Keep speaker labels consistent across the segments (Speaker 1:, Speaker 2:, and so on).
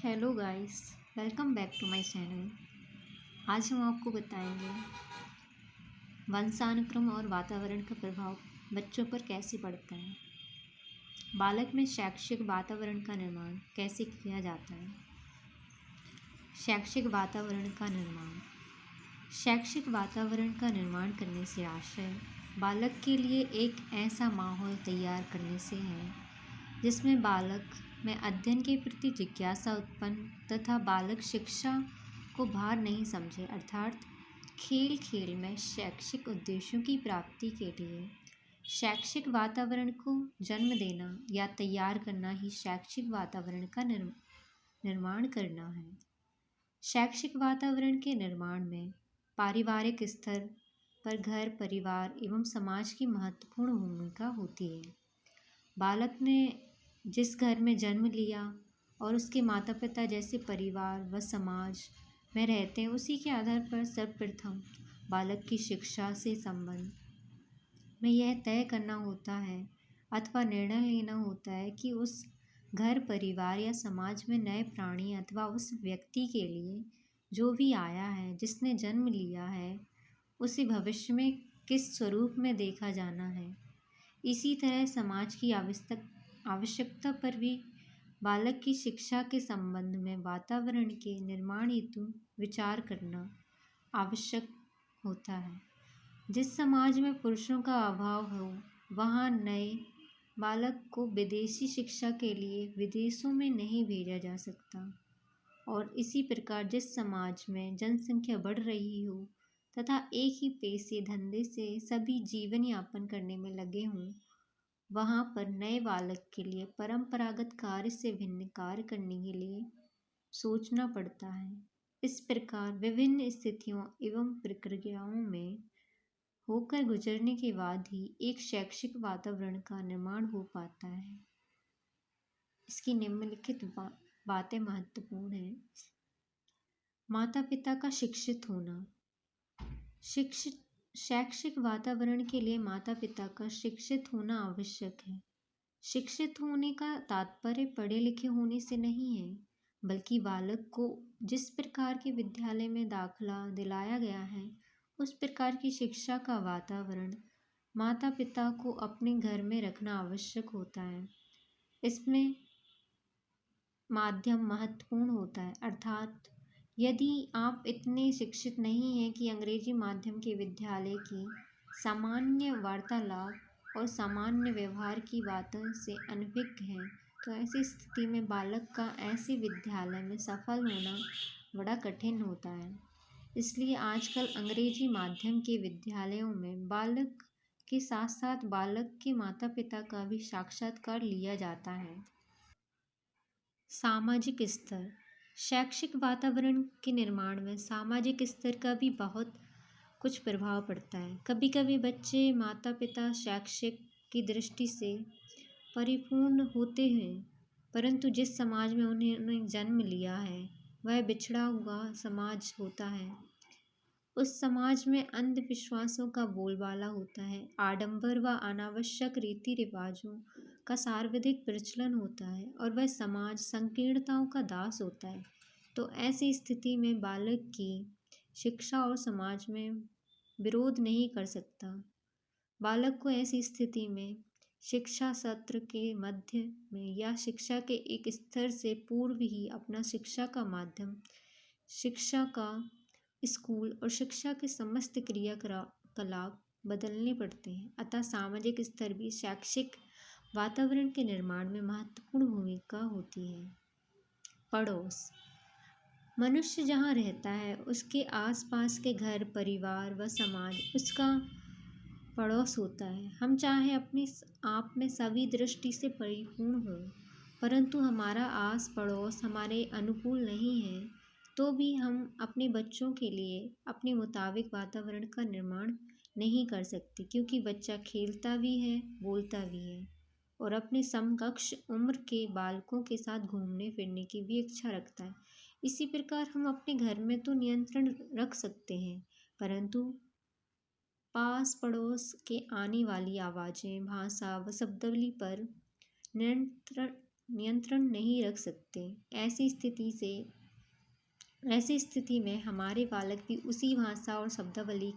Speaker 1: Hello guys, welcome back to my channel. आज हम आपको बताएंगे वंशानुक्रम और वातावरण का प्रभाव बच्चों पर कैसे पड़ता है। बालक में शैक्षिक वातावरण का निर्माण कैसे किया जाता है। शैक्षिक वातावरण का निर्माण। शैक्षिक वातावरण का निर्माण करने से आशय बालक के लिए एक ऐसा माहौल तैयार करने से है जिसमें बालक में अध्ययन के प्रति जिज्ञासा उत्पन्न तथा बालक शिक्षा को भार नहीं समझे, अर्थात खेल खेल में शैक्षिक उद्देश्यों की प्राप्ति के लिए शैक्षिक वातावरण को जन्म देना या तैयार करना ही शैक्षिक वातावरण का निर्माण करना है। शैक्षिक वातावरण के निर्माण में पारिवारिक स्तर पर घर, परिवार एवं समाज की महत्वपूर्ण भूमिका होती है। बालक ने जिस घर में जन्म लिया और उसके माता पिता जैसे परिवार व समाज में रहते हैं, उसी के आधार पर सर्वप्रथम बालक की शिक्षा से संबंध में यह तय करना होता है अथवा निर्णय लेना होता है कि उस घर, परिवार या समाज में नए प्राणी अथवा उस व्यक्ति के लिए जो भी आया है, जिसने जन्म लिया है, उसे भविष्य में किस स्वरूप में देखा जाना है। इसी तरह समाज की आवश्यकता पर भी बालक की शिक्षा के संबंध में वातावरण के निर्माण हेतु विचार करना आवश्यक होता है। जिस समाज में पुरुषों का अभाव हो, वहाँ नए बालक को विदेशी शिक्षा के लिए विदेशों में नहीं भेजा जा सकता। और इसी प्रकार जिस समाज में जनसंख्या बढ़ रही हो तथा एक ही पेशे धंधे से सभी जीवन यापन करने में लगे हों, वहाँ पर नए बालक के लिए परंपरागत कार्य से भिन्न कार्य करने के लिए सोचना पड़ता है। इस प्रकार विभिन्न स्थितियों एवं प्रक्रियाओं में होकर गुजरने के बाद ही एक शैक्षिक वातावरण का निर्माण हो पाता है। इसकी निम्नलिखित बातें महत्वपूर्ण हैं। माता पिता का शिक्षित होना। शैक्षिक वातावरण के लिए माता पिता का शिक्षित होना आवश्यक है। शिक्षित होने का तात्पर्य पढ़े लिखे होने से नहीं है, बल्कि बालक को जिस प्रकार के विद्यालय में दाखिला दिलाया गया है, उस प्रकार की शिक्षा का वातावरण माता पिता को अपने घर में रखना आवश्यक होता है। इसमें माध्यम महत्वपूर्ण होता है, अर्थात यदि आप इतने शिक्षित नहीं हैं कि अंग्रेजी माध्यम के विद्यालय की सामान्य वार्तालाप और सामान्य व्यवहार की बातों से अनभिज्ञ हैं, तो ऐसी स्थिति में बालक का ऐसे विद्यालय में सफल होना बड़ा कठिन होता है। इसलिए आजकल अंग्रेजी माध्यम के विद्यालयों में बालक के साथ साथ बालक के माता पिता का भी साक्षात्कार लिया जाता है। सामाजिक स्तर। शैक्षिक वातावरण के निर्माण में सामाजिक स्तर का भी बहुत कुछ प्रभाव पड़ता है। कभी कभी बच्चे माता पिता शैक्षिक की दृष्टि से परिपूर्ण होते हैं, परंतु जिस समाज में उन्होंने जन्म लिया है वह बिछड़ा हुआ समाज होता है। उस समाज में अंधविश्वासों का बोलबाला होता है, आडंबर व अनावश्यक रीति रिवाजों का सर्वाधिक प्रचलन होता है और वह समाज संकीर्णताओं का दास होता है। तो ऐसी स्थिति में बालक की शिक्षा और समाज में विरोध नहीं कर सकता। बालक को ऐसी स्थिति में शिक्षा सत्र के मध्य में या शिक्षा के एक स्तर से पूर्व ही अपना शिक्षा का माध्यम, शिक्षा का स्कूल और शिक्षा के समस्त क्रियाकलाप बदलने पड़ते हैं। अतः सामाजिक स्तर भी शैक्षिक वातावरण के निर्माण में महत्वपूर्ण भूमिका होती है। पड़ोस। मनुष्य जहाँ रहता है उसके आसपास के घर, परिवार व समाज उसका पड़ोस होता है। हम चाहे अपने आप में सभी दृष्टि से परिपूर्ण हो, परंतु हमारा आस पड़ोस हमारे अनुकूल नहीं है, तो भी हम अपने बच्चों के लिए अपने मुताबिक वातावरण का निर्माण नहीं कर सकते, क्योंकि बच्चा खेलता भी है, बोलता भी है और अपने समकक्ष उम्र के बालकों के साथ घूमने फिरने की भी इच्छा रखता है। इसी प्रकार हम अपने घर में तो नियंत्रण रख सकते हैं, परंतु पास पड़ोस के आने वाली आवाज़ें, भाषा व शब्दावली पर नियंत्रण नियंत्रण नहीं रख सकते। ऐसी स्थिति में हमारे बालक भी उसी भाषा और शब्दावली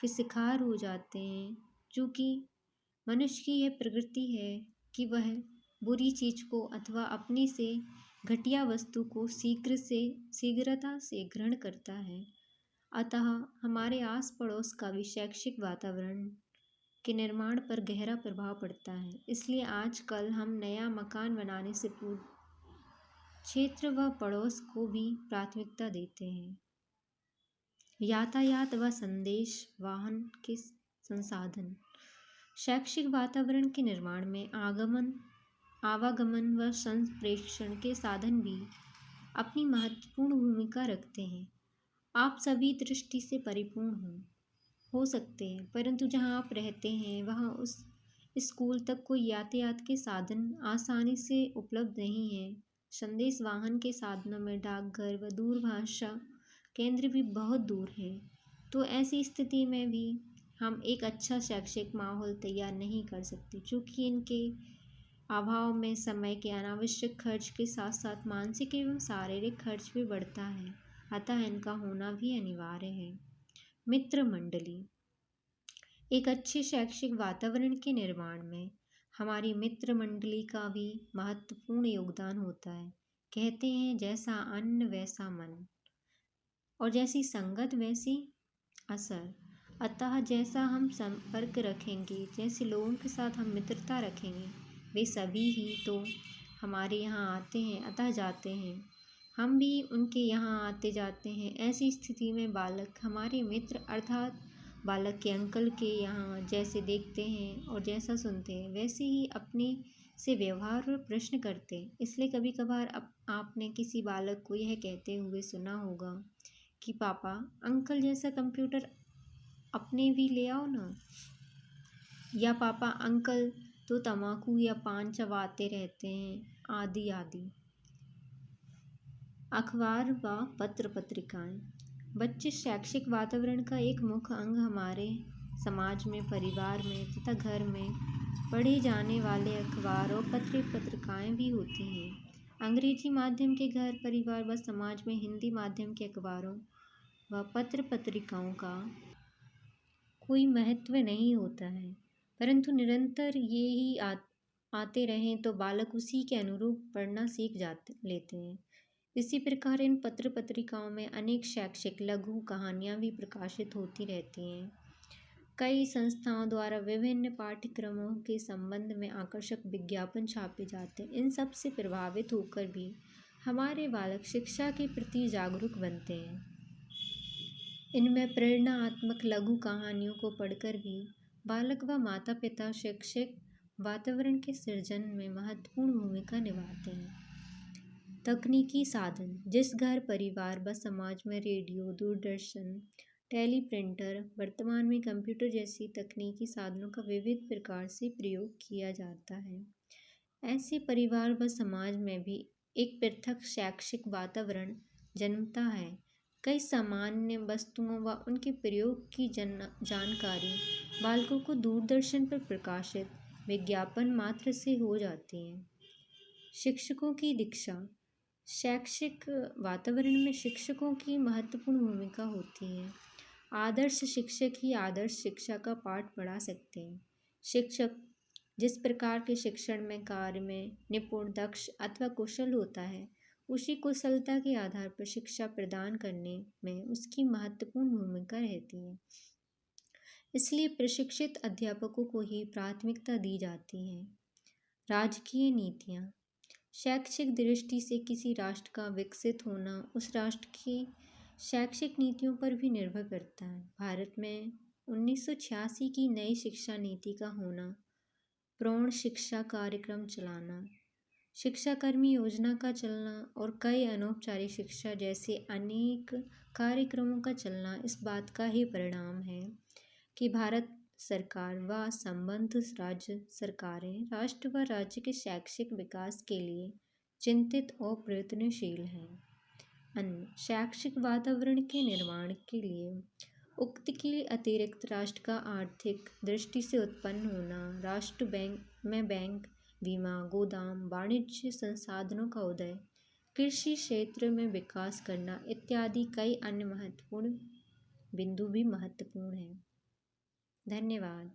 Speaker 1: के शिकार हो जाते हैं। चूँकि मनुष्य की यह प्रवृत्ति है कि वह बुरी चीज को अथवा अपने से घटिया वस्तु को शीघ्रता से ग्रहण करता है। अतः हमारे आस पड़ोस का भी शैक्षिक वातावरण के निर्माण पर गहरा प्रभाव पड़ता है। इसलिए आजकल हम नया मकान बनाने से पूर्व क्षेत्र व पड़ोस को भी प्राथमिकता देते हैं। यातायात व संदेश वाहन के संसाधन। शैक्षिक वातावरण के निर्माण में आवागमन व संप्रेषण के साधन भी अपनी महत्वपूर्ण भूमिका रखते हैं। आप सभी दृष्टि से परिपूर्ण हो सकते हैं, परंतु जहां आप रहते हैं वहां उस स्कूल तक कोई यातायात के साधन आसानी से उपलब्ध नहीं है। संदेश वाहन के साधनों में डाकघर व दूरभाषा केंद्र भी बहुत दूर हैं। तो ऐसी स्थिति में भी हम एक अच्छा शैक्षिक माहौल तैयार नहीं कर सकते, चूँकि इनके अभाव में समय के अनावश्यक खर्च के साथ साथ मानसिक एवं शारीरिक खर्च भी बढ़ता है। अतः इनका होना भी अनिवार्य है। मित्र मंडली। एक अच्छे शैक्षिक वातावरण के निर्माण में हमारी मित्र मंडली का भी महत्वपूर्ण योगदान होता है। कहते हैं जैसा अन्न वैसा मन, और जैसी संगत वैसी असर। अतः जैसा हम संपर्क रखेंगे, जैसे लोगों के साथ हम मित्रता रखेंगे, वे सभी ही तो हमारे यहाँ आते हैं अतः जाते हैं, हम भी उनके यहाँ आते जाते हैं। ऐसी स्थिति में बालक हमारे मित्र अर्थात बालक के अंकल के यहाँ जैसे देखते हैं और जैसा सुनते हैं वैसे ही अपने से व्यवहार और प्रश्न करते हैं। इसलिए कभी कभार आपने किसी बालक को यह कहते हुए सुना होगा कि पापा अंकल जैसा कंप्यूटर अपने भी ले आओ ना, या पापा अंकल तो तम्बाकू या पान चबाते रहते हैं, आदि आदि। अखबार व पत्र पत्रिकाएं। बच्चे शैक्षिक वातावरण का एक मुख्य अंग हमारे समाज में, परिवार में तथा घर में पढ़े जाने वाले अखबार और पत्र पत्रिकाएं भी होती हैं। अंग्रेजी माध्यम के घर, परिवार व समाज में हिंदी माध्यम के अखबारों व पत्र पत्रिकाओं का कोई महत्व नहीं होता है, परंतु निरंतर ये ही आते रहें तो बालक उसी के अनुरूप पढ़ना सीख लेते हैं। इसी प्रकार इन पत्र पत्रिकाओं में अनेक शैक्षिक लघु कहानियाँ भी प्रकाशित होती रहती हैं। कई संस्थाओं द्वारा विभिन्न पाठ्यक्रमों के संबंध में आकर्षक विज्ञापन छापे जाते हैं। इन सब से प्रभावित होकर भी हमारे बालक शिक्षा के प्रति जागरूक बनते हैं। इनमें प्रेरणात्मक लघु कहानियों को पढ़कर भी बालक व माता पिता शैक्षिक वातावरण के सृजन में महत्वपूर्ण भूमिका निभाते हैं। तकनीकी साधन। जिस घर, परिवार व समाज में रेडियो, दूरदर्शन, टेलीप्रिंटर, वर्तमान में कंप्यूटर जैसी तकनीकी साधनों का विविध प्रकार से प्रयोग किया जाता है, ऐसे परिवार व समाज में भी एक पृथक शैक्षिक वातावरण जन्मता है। कई सामान्य वस्तुओं व उनके प्रयोग की जानकारी बालकों को दूरदर्शन पर प्रकाशित विज्ञापन मात्र से हो जाती है। शिक्षकों की दीक्षा। शैक्षिक वातावरण में शिक्षकों की महत्वपूर्ण भूमिका होती है। आदर्श शिक्षक ही आदर्श शिक्षा का पाठ पढ़ा सकते हैं। शिक्षक जिस प्रकार के शिक्षण में कार्य में निपुण, दक्ष अथवा कुशल होता है, उसी कुशलता के आधार पर शिक्षा प्रदान करने में उसकी महत्वपूर्ण भूमिका रहती है। इसलिए प्रशिक्षित अध्यापकों को ही प्राथमिकता दी जाती है। राजकीय नीतियाँ। शैक्षिक दृष्टि से किसी राष्ट्र का विकसित होना उस राष्ट्र की शैक्षिक नीतियों पर भी निर्भर करता है। भारत में 1986 की नई शिक्षा नीति का होना, प्रौढ़ शिक्षा कार्यक्रम चलाना, शिक्षाकर्मी योजना का चलना और कई अनौपचारिक शिक्षा जैसे अनेक कार्यक्रमों का चलना इस बात का ही परिणाम है कि भारत सरकार व संबद्ध राज्य सरकारें राष्ट्र व राज्य के शैक्षिक विकास के लिए चिंतित और प्रयत्नशील हैं। अन्य शैक्षिक वातावरण के निर्माण के लिए उक्त के अतिरिक्त राष्ट्र का आर्थिक दृष्टि से उत्पन्न होना, राष्ट्र बैंक बीमा, गोदाम, वाणिज्य संसाधनों का उदय, कृषि क्षेत्र में विकास करना इत्यादि कई अन्य महत्वपूर्ण बिंदु भी महत्वपूर्ण हैं। धन्यवाद।